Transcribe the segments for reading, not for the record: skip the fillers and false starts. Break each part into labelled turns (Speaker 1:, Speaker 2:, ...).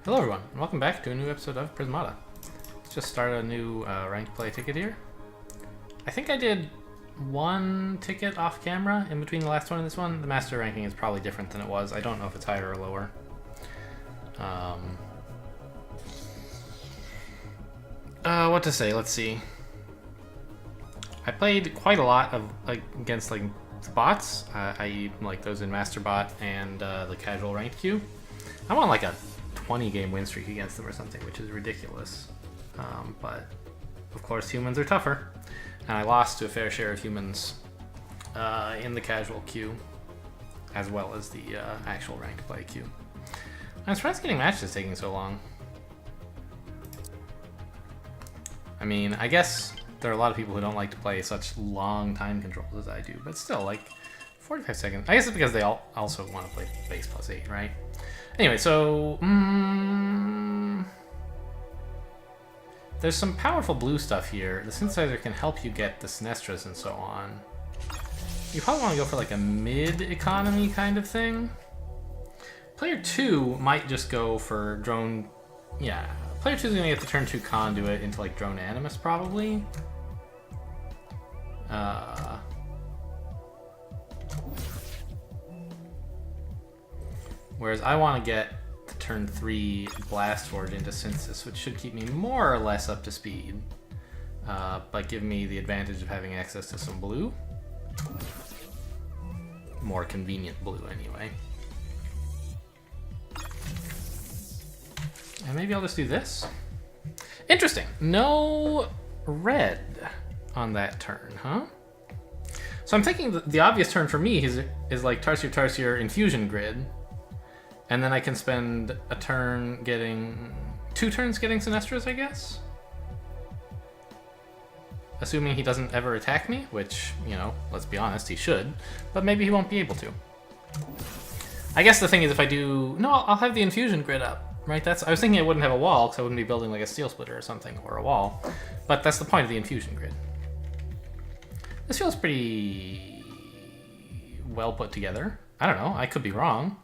Speaker 1: Hello everyone, and welcome back to a new episode of Prismata. Let's just start a new ranked play ticket here. I think I did one ticket off camera in between the last one and this one. The master ranking is probably different than it was. I don't know if it's higher or lower. What to say, let's see. I played quite a lot of against bots, i.e. like those in Master Bot and the casual ranked queue. I'm on like a 20 game win streak against them or something, which is ridiculous. But of course humans are tougher, and I lost to a fair share of humans in the casual queue as well as the actual ranked play queue. I'm surprised getting matches taking so long. I mean, I guess there are a lot of people who don't like to play such long time controls as I do, but still, like 45 seconds. I guess it's because they all also want to play base plus 8, right? Anyway, so there's some powerful blue stuff here. The synthesizer can help you get the Sinestras and so on. You probably want to go for like a mid-economy kind of thing. Player 2 might just go for drone. Yeah, player 2 is going to get the turn 2 conduit into like drone animus probably. Whereas I want to get the turn 3 Blast Forge into Synthesis, which should keep me more or less up to speed, but give me the advantage of having access to some blue. More convenient blue, anyway. And maybe I'll just do this. Interesting. No red on that turn, huh? So I'm thinking the obvious turn for me is like Tarsier Infusion Grid. And then I can spend a turn getting... 2 turns getting Sinestras, I guess? Assuming he doesn't ever attack me, which, you know, let's be honest, he should. But maybe he won't be able to. I guess the thing is if I do... No, I'll have the Infusion Grid up, right? I was thinking I wouldn't have a wall, because I wouldn't be building like a Steel Splitter or something, or a wall. But that's the point of the Infusion Grid. This feels pretty... well put together. I don't know, I could be wrong.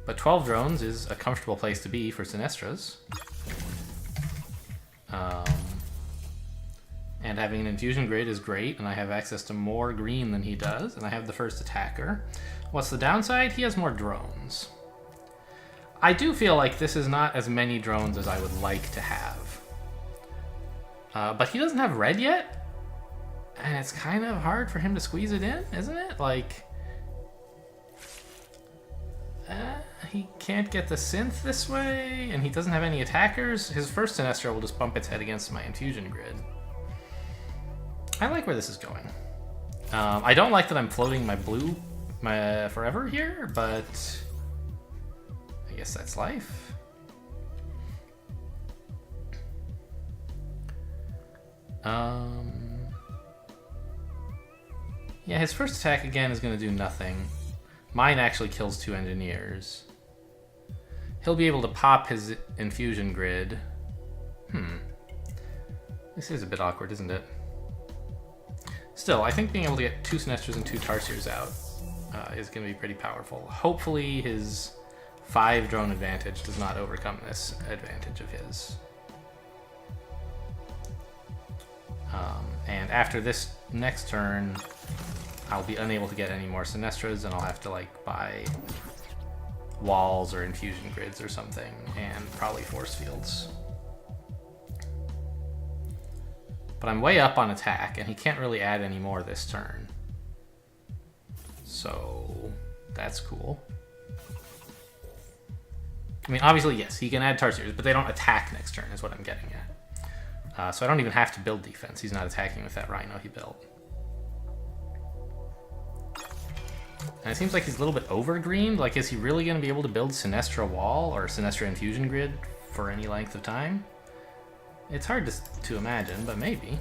Speaker 1: But 12 drones is a comfortable place to be for Sinestras. And having an Infusion Grid is great, and I have access to more green than he does, and I have the first attacker. What's the downside? He has more drones. I do feel like this is not as many drones as I would like to have. But he doesn't have red yet, and it's kind of hard for him to squeeze it in, isn't it? Like... he can't get the synth this way, and he doesn't have any attackers. His first Sinestra will just bump its head against my Infusion Grid. I like where this is going. I don't like that I'm floating my blue forever here, but I guess that's life. Yeah, his first attack again is going to do nothing. Mine actually kills 2 engineers. He'll be able to pop his Infusion Grid. This is a bit awkward, isn't it? Still, I think being able to get 2 Sinestras and 2 Tarsiers out is going to be pretty powerful. Hopefully his 5 drone advantage does not overcome this advantage of his. And after this next turn, I'll be unable to get any more Sinestras, and I'll have to like buy walls or Infusion Grids or something, and probably force fields. But I'm way up on attack, and he can't really add any more this turn. So that's cool. I mean, obviously, yes, he can add Tarsiers, but they don't attack next turn, is what I'm getting at. So I don't even have to build defense. He's not attacking with that Rhino he built. And it seems like he's a little bit over-greened. Like, is he really going to be able to build Sinestra Wall or Sinestra Infusion Grid for any length of time? It's hard to imagine, but maybe.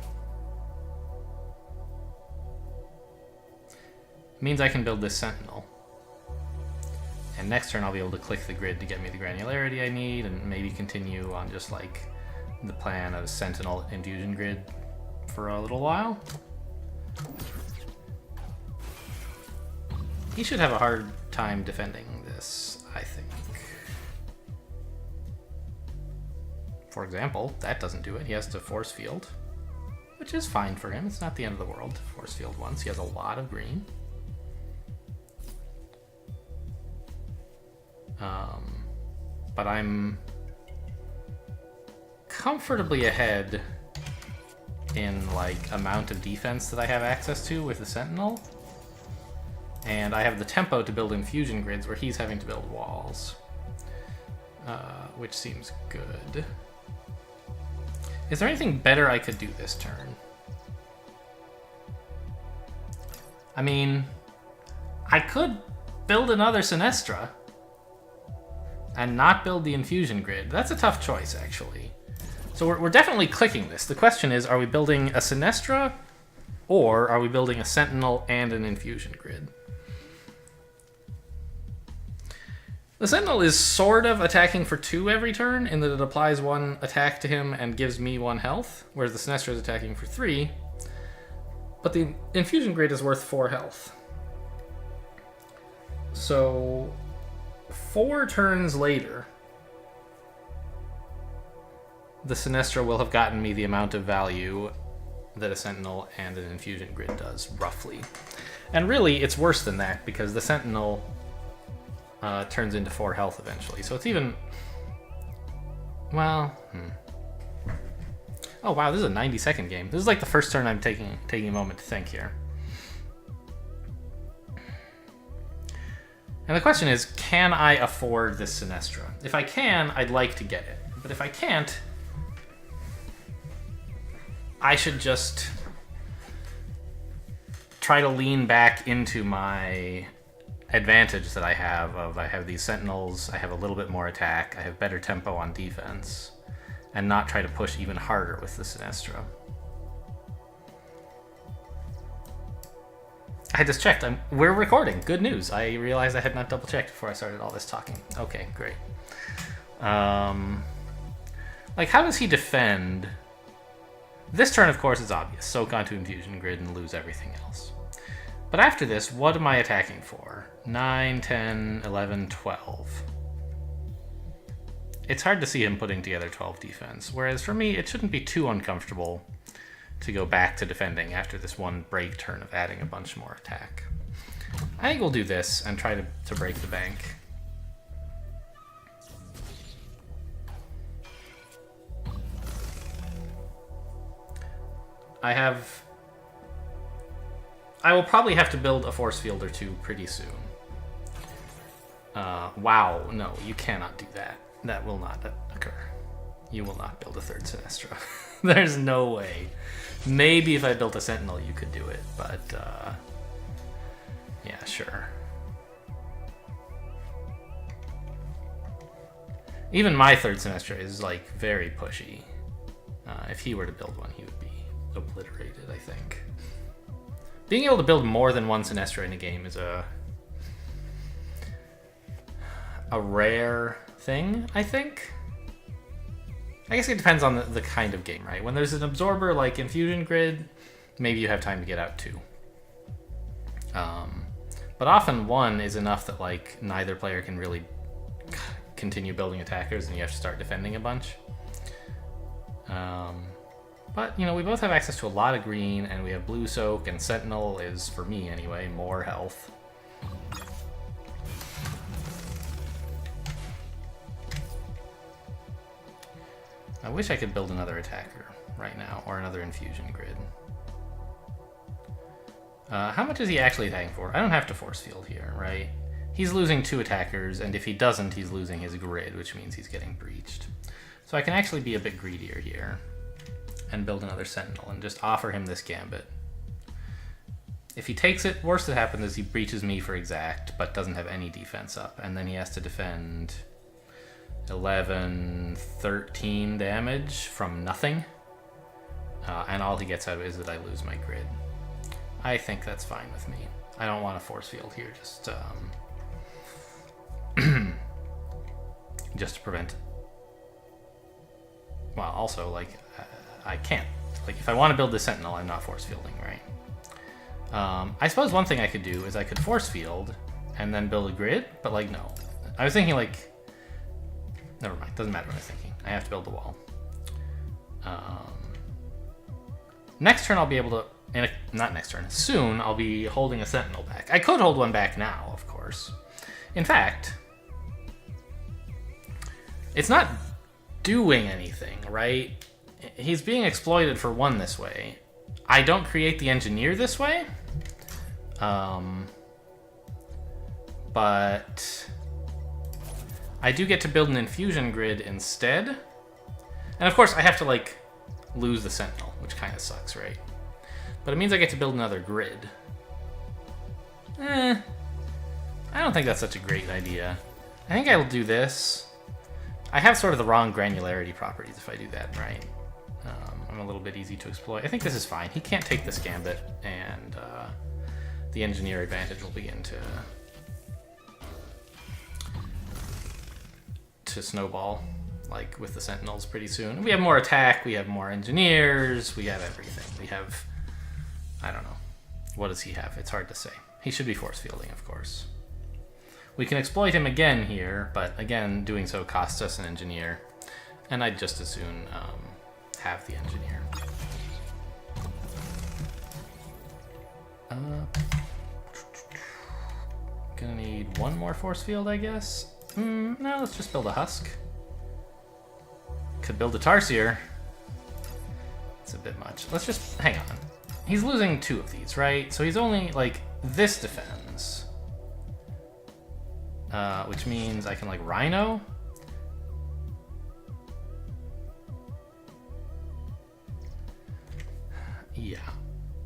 Speaker 1: It means I can build this Sentinel. And next turn I'll be able to click the grid to get me the granularity I need, and maybe continue on just like the plan of Sentinel Infusion Grid for a little while. He should have a hard time defending this, I think. For example, that doesn't do it. He has to force field, which is fine for him. It's not the end of the world to force field once. He has a lot of green. But I'm comfortably ahead in like amount of defense that I have access to with the Sentinel. And I have the tempo to build infusion grids where he's having to build walls. Which seems good. Is there anything better I could do this turn? I mean, I could build another Sinestra and not build the infusion grid. That's a tough choice, actually. So we're definitely clicking this. The question is, are we building a Sinestra or are we building a Sentinel and an infusion grid? The Sentinel is sort of attacking for 2 every turn in that it applies 1 attack to him and gives me 1 health, whereas the Sinestra is attacking for 3. But the infusion grid is worth 4 health. So 4 turns later, the Sinestra will have gotten me the amount of value that a Sentinel and an infusion grid does, roughly. And really, it's worse than that, because the Sentinel turns into 4 health eventually. So it's even... Well... Oh wow, this is a 90-second game. This is like the first turn I'm taking a moment to think here. And the question is, can I afford this Sinestra? If I can, I'd like to get it. But if I can't, I should just try to lean back into my advantage that I have these Sentinels, I have a little bit more attack, I have better tempo on defense, and not try to push even harder with the Sinestra. I just checked. We're recording. Good news. I realized I had not double checked before I started all this talking. Okay, great. Like, how does he defend? This turn, of course, is obvious. Soak onto infusion grid and lose everything else. But after this, what am I attacking for? 9, 10, 11, 12. It's hard to see him putting together 12 defense, whereas for me, it shouldn't be too uncomfortable to go back to defending after this one break turn of adding a bunch more attack. I think we'll do this and try to break the bank. I will probably have to build a force field or 2 pretty soon. Wow, no, you cannot do that. That will not occur. You will not build a 3rd Sinestra. There's no way. Maybe if I built a Sentinel, you could do it, but yeah, sure. Even my 3rd Sinestra is like very pushy. If he were to build one, he would be obliterated, I think. Being able to build more than 1 Sinestra in a game is a rare thing, I think. I guess it depends on the kind of game, right? When there's an absorber like Infusion Grid, maybe you have time to get out 2. But often 1 is enough that like neither player can really continue building attackers and you have to start defending a bunch. But, you know, we both have access to a lot of green, and we have blue soak, and Sentinel is, for me anyway, more health. I wish I could build another attacker right now, or another infusion grid. How much is he actually attacking for? I don't have to force field here, right? He's losing 2 attackers, and if he doesn't, he's losing his grid, which means he's getting breached. So I can actually be a bit greedier here and build another Sentinel and just offer him this gambit. If he takes it, worst that happens is he breaches me for exact, but doesn't have any defense up, and then he has to defend 11, 13 damage from nothing, and all he gets out of it is that I lose my grid. I think that's fine with me. I don't want a force field here, just just to prevent it. Well, also, like, I can't. Like, if I want to build the Sentinel, I'm not force fielding, right? I suppose one thing I could do is I could force field and then build a grid, but, like, no. I was thinking, like... Never mind. Doesn't matter what I was thinking. I have to build the wall. Next turn I'll be able to... not next turn. Soon I'll be holding a Sentinel back. I could hold one back now, of course. In fact, it's not doing anything, right? He's being exploited for 1 this way. I don't create the engineer this way. But I do get to build an infusion grid instead. And of course I have to like lose the Sentinel, which kind of sucks, right? But it means I get to build another grid. I don't think that's such a great idea. I think I'll do this. I have sort of the wrong granularity properties if I do that, right? I'm a little bit easy to exploit. I think this is fine. He can't take this gambit, and the engineer advantage will begin to snowball, like with the Sentinels pretty soon. We have more attack, we have more engineers, we have everything. We have, I don't know. What does he have? It's hard to say. He should be force fielding, of course. We can exploit him again here, but again, doing so costs us an engineer. And I'd just as soon have the engineer. Gonna need 1 more force field, I guess. No, let's just build a husk. Could build a Tarsier. It's a bit much. Let's just hang on. He's losing 2 of these, right? So he's only like this defends, which means I can like Rhino. Yeah.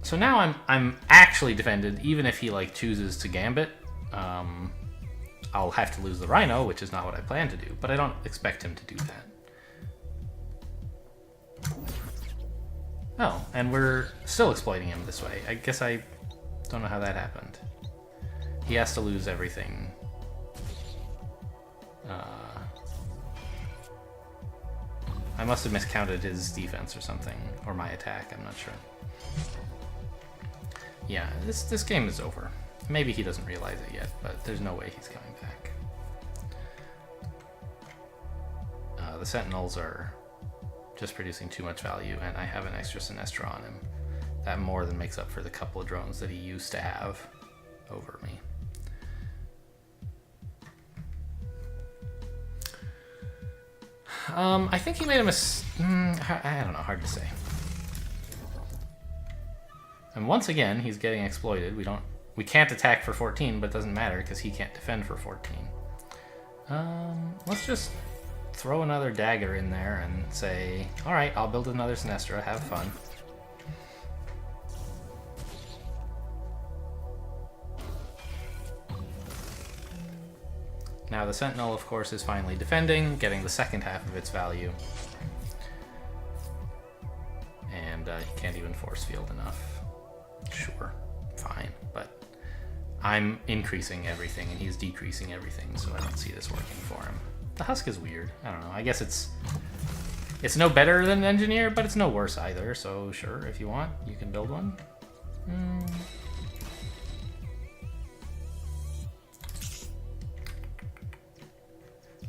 Speaker 1: So now I'm actually defended, even if he like chooses to gambit. I'll have to lose the Rhino, which is not what I plan to do, but I don't expect him to do that. Oh, and we're still exploiting him this way. I guess I don't know how that happened. He has to lose everything. I must have miscounted his defense or something, or my attack, I'm not sure. Yeah, this game is over. Maybe he doesn't realize it yet, but there's no way he's coming back. The Sentinels are just producing too much value, and I have an extra Sinestra on him. That more than makes up for the couple of drones that he used to have over me. I think he made a I don't know, hard to say. And once again, he's getting exploited. We can't attack for 14, but it doesn't matter because he can't defend for 14. Let's just throw another dagger in there and say, all right, I'll build another Sinestra, have fun. Now the Sentinel, of course, is finally defending, getting the second half of its value. And he can't even force field enough. Sure, fine, but I'm increasing everything and he's decreasing everything, so I don't see this working for him. The husk is weird. I don't know. I guess it's no better than an engineer, but it's no worse either, so sure, if you want, you can build one.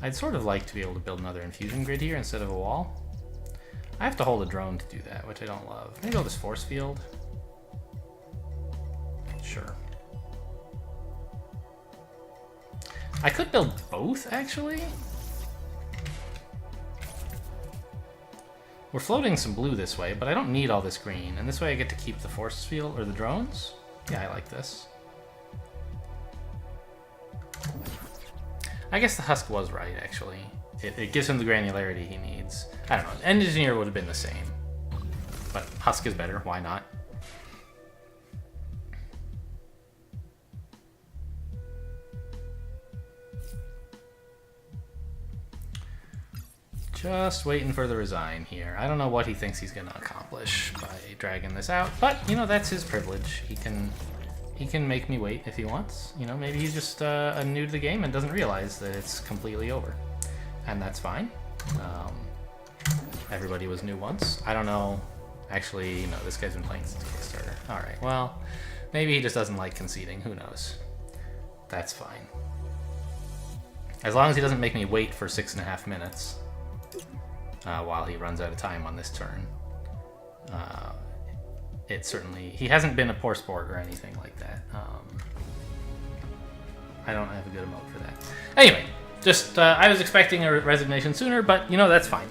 Speaker 1: I'd sort of like to be able to build another infusion grid here instead of a wall. I have to hold a drone to do that, which I don't love. Maybe I'll just force field. Sure. I could build both, actually. We're floating some blue this way, but I don't need all this green. And this way I get to keep the force field, or the drones. Yeah, I like this. I guess the husk was right, actually. It gives him the granularity he needs. I don't know, engineer would have been the same. But husk is better, why not? Just waiting for the resign here. I don't know what he thinks he's gonna accomplish by dragging this out, but you know, that's his privilege. He can make me wait if he wants. You know, maybe he's just new to the game and doesn't realize that it's completely over. And that's fine. Everybody was new once. I don't know. Actually, no, this guy's been playing since Kickstarter. Alright, well, maybe he just doesn't like conceding. Who knows? That's fine. As long as he doesn't make me wait for 6.5 minutes. while he runs out of time on this turn. He hasn't been a poor sport or anything like that. I don't have a good emote for that. Anyway, just I was expecting a resignation sooner, but that's fine.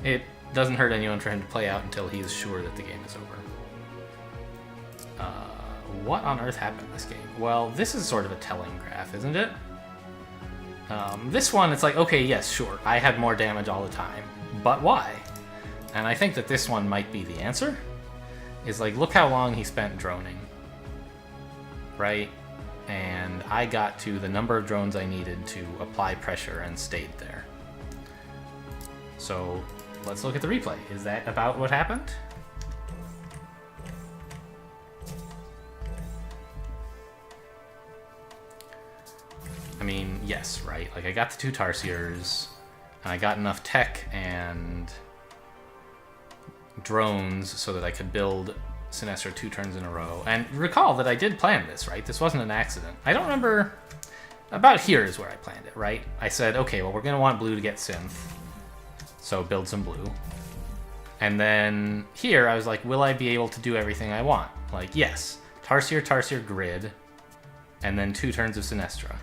Speaker 1: It doesn't hurt anyone for him to play out until he is sure that the game is over. What on earth happened this game? Well, this is sort of a telling graph, isn't it? This one, it's like, okay, yes, sure, I had more damage all the time, but why? And I think that this one might be the answer. Is like, look how long he spent droning. Right? And I got to the number of drones I needed to apply pressure and stayed there. So let's look at the replay. Is that about what happened? I mean, yes, right? Like, I got the 2 Tarsiers, and I got enough tech and drones so that I could build Sinestro 2 turns in a row. And recall that I did plan this, right? This wasn't an accident. I don't remember... About here is where I planned it, right? I said, okay, well, we're going to want blue to get synth, so build some blue. And then here, I was like, will I be able to do everything I want? Like, yes. Tarsier, grid, and then 2 turns of Sinestro.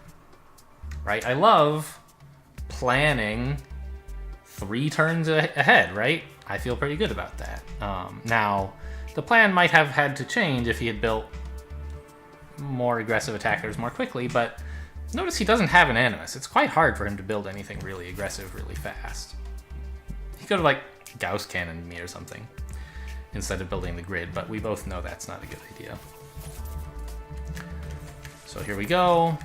Speaker 1: Right? I love planning 3 turns ahead, right? I feel pretty good about that. Now, the plan might have had to change if he had built more aggressive attackers more quickly, but notice he doesn't have an Animus. It's quite hard for him to build anything really aggressive really fast. He could have, like, Gauss cannoned me or something instead of building the grid, but we both know that's not a good idea. So here we go.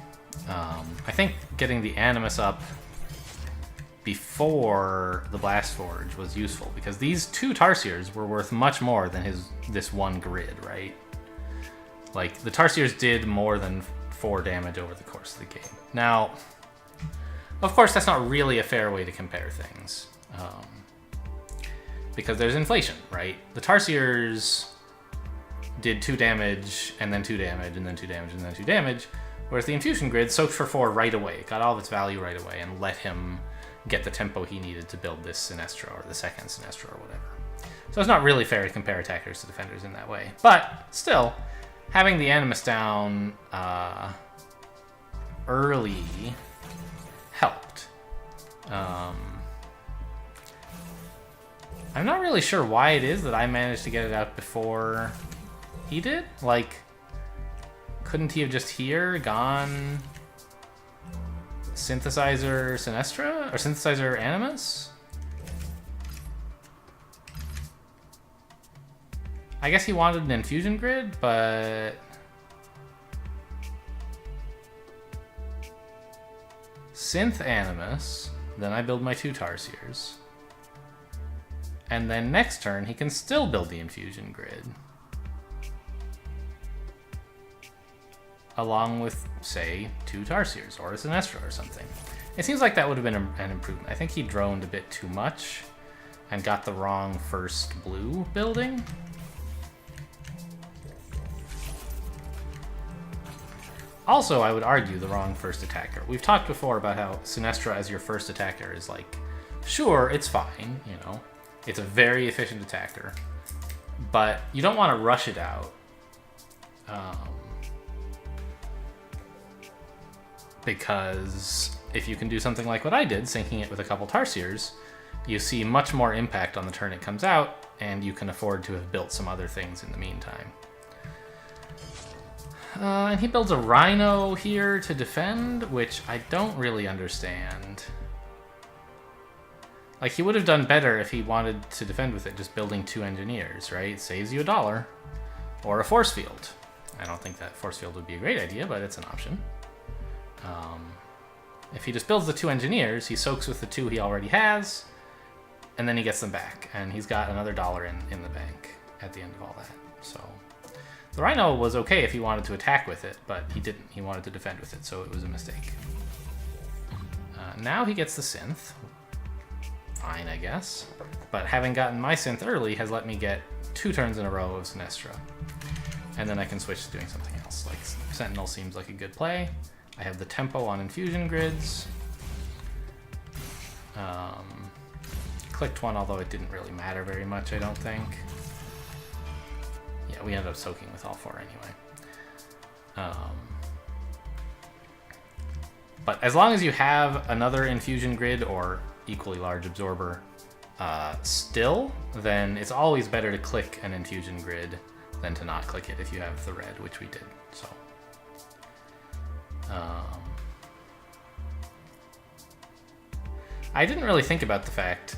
Speaker 1: I think getting the Animus up before the Blast Forge was useful, because these 2 Tarsiers were worth much more than this 1 grid, right? Like, the Tarsiers did more than 4 damage over the course of the game. Now, of course, that's not really a fair way to compare things, because there's inflation, right? The Tarsiers did 2 damage, and then 2 damage, and then 2 damage, and then 2 damage, whereas the Infusion Grid soaked for 4 right away. It got all of its value right away and let him get the tempo he needed to build this Sinestro, or the second Sinestro, or whatever. So it's not really fair to compare attackers to defenders in that way. But still, having the Animus down early helped. I'm not really sure why it is that I managed to get it out before he did. Like, couldn't he have just here gone Synthesizer Sinestro? Or Synthesizer Animus? I guess he wanted an Infusion Grid, but... Synth Animus, then I build my 2 Tarsiers. And then next turn, he can still build the Infusion Grid. Along with, say, 2 Tarsiers, or a Sinestro or something. It seems like that would have been an improvement. I think he droned a bit too much and got the wrong first blue building. Also, I would argue the wrong first attacker. We've talked before about how Sinestro as your first attacker is like, sure, it's fine, you know. It's a very efficient attacker. But you don't want to rush it out. Because if you can do something like what I did, syncing it with a couple Tarsiers, you see much more impact on the turn it comes out, and you can afford to have built some other things in the meantime. And he builds a Rhino here to defend, which I don't really understand. Like, he would have done better if he wanted to defend with it, just building 2 Engineers, right? It saves you $1. Or a Force Field. I don't think that Force Field would be a great idea, but it's an option. If he just builds the 2 Engineers, he soaks with the 2 he already has, and then he gets them back, and he's got another $1 in the bank at the end of all that. So the Rhino was okay if he wanted to attack with it, but he didn't. He wanted to defend with it, so it was a mistake. Now he gets the Synth. Fine, I guess. But having gotten my Synth early has let me get 2 turns in a row of Sinestro. And then I can switch to doing something else. Like, Sentinel seems like a good play. I have the tempo on Infusion Grids. clicked one, although it didn't really matter very much, I don't think. Yeah, we ended up soaking with all 4 anyway. But as long as you have another infusion grid or equally large absorber still, then it's always better to click an infusion grid than to not click it if you have the red, which we did. So, I didn't really think about the fact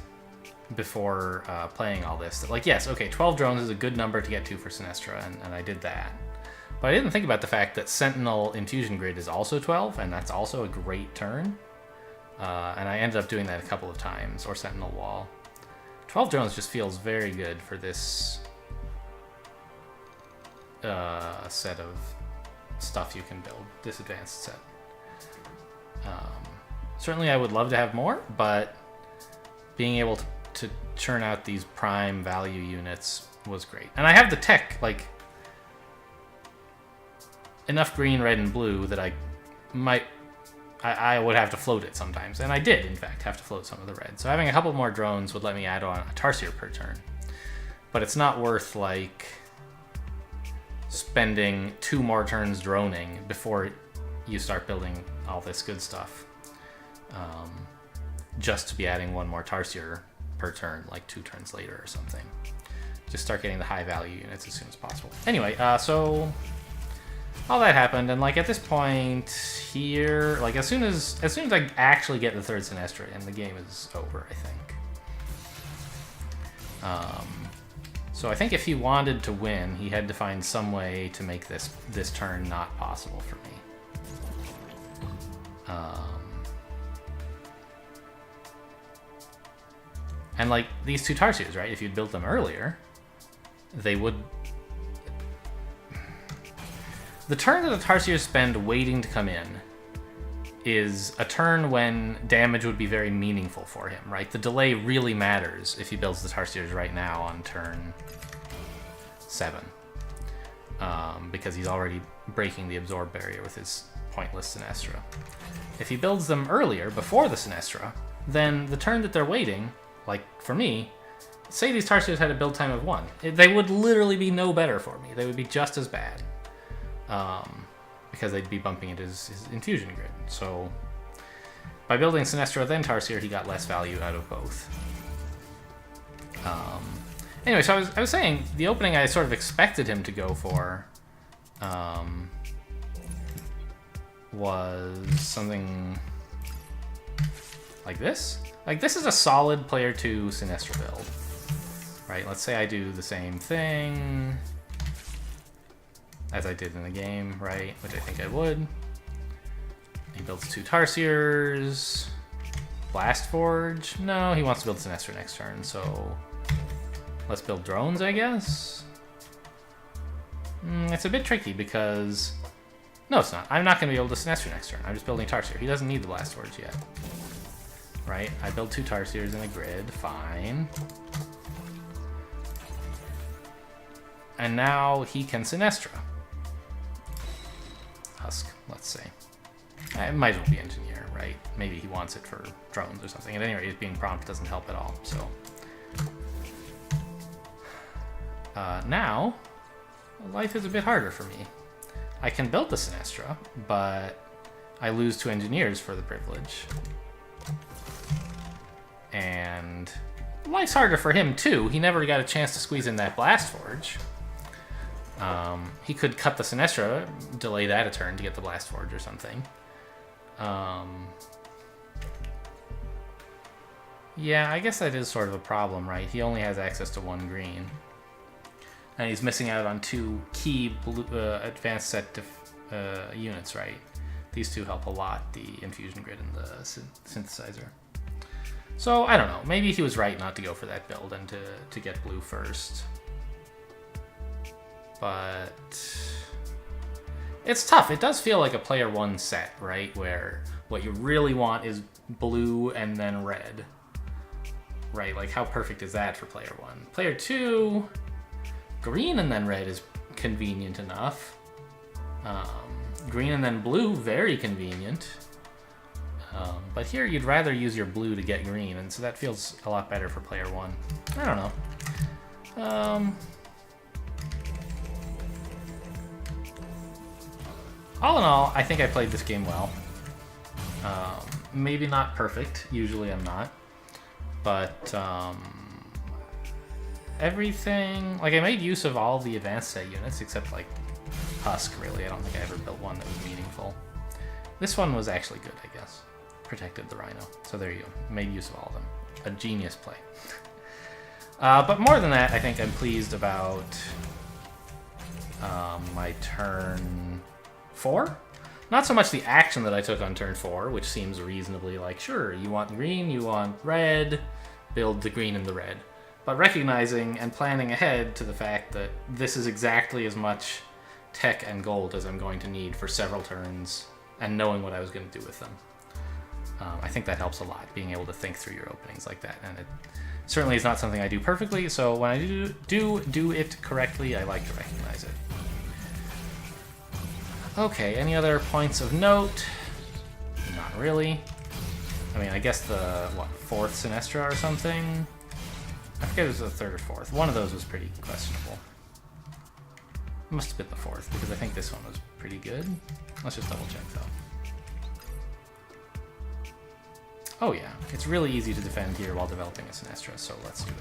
Speaker 1: before playing all this that, like, yes, okay, 12 drones is a good number to get to for Sinestra, and I did that. But I didn't think about the fact that Sentinel Infusion Grid is also 12, and that's also a great turn. And I ended up doing that a couple of times, or Sentinel Wall. 12 drones just feels very good for this set of stuff you can build, this advanced set. Certainly I would love to have more, but being able to churn out these prime value units was great. And I have the tech, like, enough green, red, and blue that I would have to float it sometimes. And I did, in fact, have to float some of the red. So having a couple more drones would let me add on a Tarsier per turn. But it's not worth, like, spending 2 more turns droning before you start building all this good stuff. Just to be adding 1 more Tarsier per turn, like 2 turns later or something. Just start getting the high value units as soon as possible. Anyway, so all that happened, and like at this point here, like as soon as I actually get the 3rd Sinestra in, the game is over, I think. So I think if he wanted to win, he had to find some way to make this turn not possible for me. And like these 2 Tarsiers, right? If you'd built them earlier, they would. The turn that the Tarsiers spend waiting to come in is a turn when damage would be very meaningful for him, right? The delay really matters if he builds the Tarsiers right now on turn 7. Because he's already breaking the absorb barrier with his pointless Sinestra. If he builds them earlier, before the Sinestra, then the turn that they're waiting, like for me, say these Tarsiers had a build time of 1, they would literally be no better for me. They would be just as bad. Because they'd be bumping into his infusion grid. So by building Sinestra then Tarsier, he got less value out of both. Anyway, so I was saying the opening I sort of expected him to go for was something like this. Like, this is a solid player 2 Sinestra build, right? Let's say I do the same thing as I did in the game, right? Which I think I would. He builds 2 Tarsiers. Blast Forge? No, he wants to build Sinestra next turn, so let's build drones, I guess? It's a bit tricky because... No, it's not. I'm not going to be able to Sinestra next turn. I'm just building Tarsier. He doesn't need the Blast Forge yet. Right? I build 2 Tarsiers in a grid. Fine. And now he can Sinestra. Husk, let's say. It might as well be Engineer, right? Maybe he wants it for drones or something. At any rate, being prompt doesn't help at all, so... now, life is a bit harder for me. I can build the Sinestra, but I lose 2 Engineers for the privilege. And life's harder for him, too. He never got a chance to squeeze in that Blast Forge. He could cut the Sinestra, delay that a turn to get the Blast Forge or something. Yeah, I guess that is sort of a problem, right? He only has access to 1 green. And he's missing out on 2 key blue, advanced set units, right? These 2 help a lot, the Infusion Grid and the Synthesizer. So, I don't know. Maybe he was right not to go for that build and to get blue first. But it's tough. It does feel like a player 1 set, right? Where what you really want is blue and then red. Right? Like, how perfect is that for player 1? Player 2, green and then red is convenient enough. Green and then blue, very convenient. But here you'd rather use your blue to get green, and so that feels a lot better for player one. I don't know. All in all, I think I played this game well. Maybe not perfect. Usually I'm not. But everything... Like, I made use of all the advanced set units, except, like, Husk, really. I don't think I ever built one that was meaningful. This one was actually good, I guess. Protected the Rhino. So there you go. Made use of all of them. A genius play. But more than that, I think I'm pleased about my turn 4. Not so much the action that I took on turn 4, which seems reasonably like, sure, you want green, you want red, build the green and the red. But recognizing and planning ahead to the fact that this is exactly as much tech and gold as I'm going to need for several turns, and knowing what I was going to do with them. I think that helps a lot, being able to think through your openings like that. And it certainly is not something I do perfectly, so when I do it correctly, I like to recognize it. Okay, any other points of note? Not really. I mean, I guess the, what, 4th Sinestra or something? I forget if it was the 3rd or 4th. One of those was pretty questionable. It must have been the 4th, because I think this one was pretty good. Let's just double check, though. Oh yeah, it's really easy to defend here while developing a Sinestra, so let's do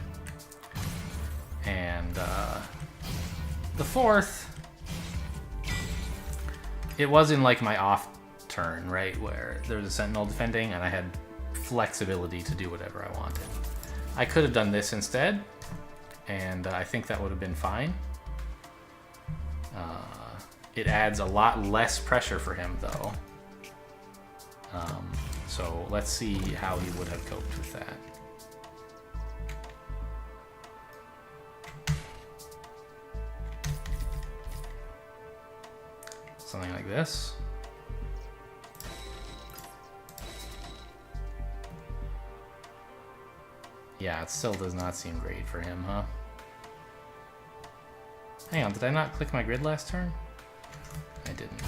Speaker 1: it. And the 4th... It was in, like, my off turn, right, where there was a Sentinel defending, and I had flexibility to do whatever I wanted. I could have done this instead, and I think that would have been fine. It adds a lot less pressure for him, though. So let's see how he would have coped with that. Something like this. Yeah, it still does not seem great for him, huh? Hang on, did I not click my grid last turn? I didn't.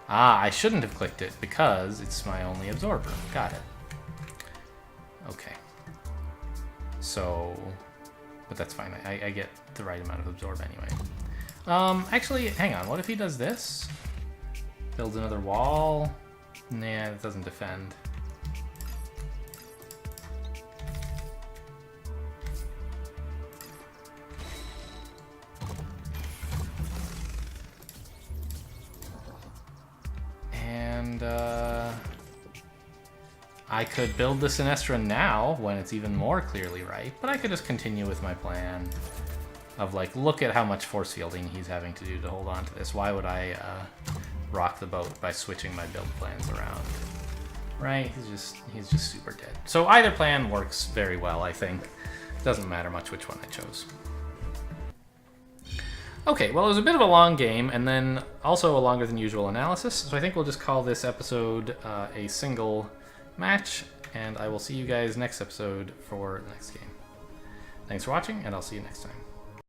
Speaker 1: Ah, I shouldn't have clicked it because it's my only absorber. Got it. Okay. So, but that's fine. I get the right amount of absorb anyway. Actually, hang on. What if he does this? Builds another wall? Nah, it doesn't defend. And, I could build the Sinestra now when it's even more clearly right, but I could just continue with my plan of, like, look at how much force fielding he's having to do to hold on to this. Why would I rock the boat by switching my build plans around? Right? He's just super dead. So either plan works very well, I think. Doesn't matter much which one I chose. Okay, well, it was a bit of a long game, and then also a longer than usual analysis, so I think we'll just call this episode a single match, and I will see you guys next episode for the next game. Thanks for watching, and I'll see you next time.